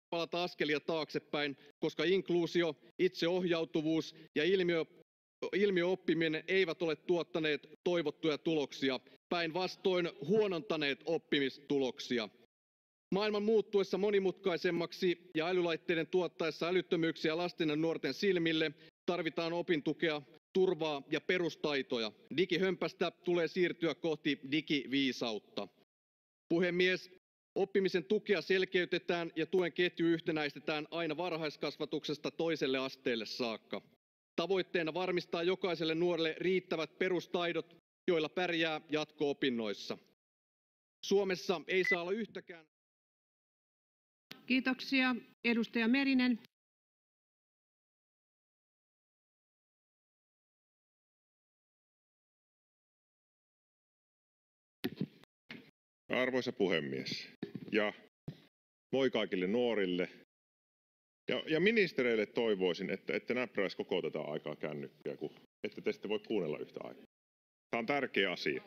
palata askelia taaksepäin, koska inkluusio, itseohjautuvuus ja ilmiöoppiminen eivät ole tuottaneet toivottuja tuloksia, päinvastoin huonontaneet oppimistuloksia. Maailman muuttuessa monimutkaisemmaksi ja älylaitteiden tuottaessa älyttömyyksiä lasten ja nuorten silmille tarvitaan opintukea, turvaa ja perustaitoja. Digihömpästä tulee siirtyä kohti digiviisautta. Puhemies, oppimisen tukea selkeytetään ja tuen ketju yhtenäistetään aina varhaiskasvatuksesta toiselle asteelle saakka. Tavoitteena varmistaa jokaiselle nuorelle riittävät perustaidot, joilla pärjää jatko-opinnoissa. Suomessa ei saa olla yhtäkään. Kiitoksia. Edustaja Merinen. Arvoisa puhemies, ja moi kaikille nuorille. Ja ministereille toivoisin, että ette näpräisi koko tätä aikaa kännykkää, kun ette te sitten voi kuunnella yhtä aikaa. Tämä on tärkeä asia.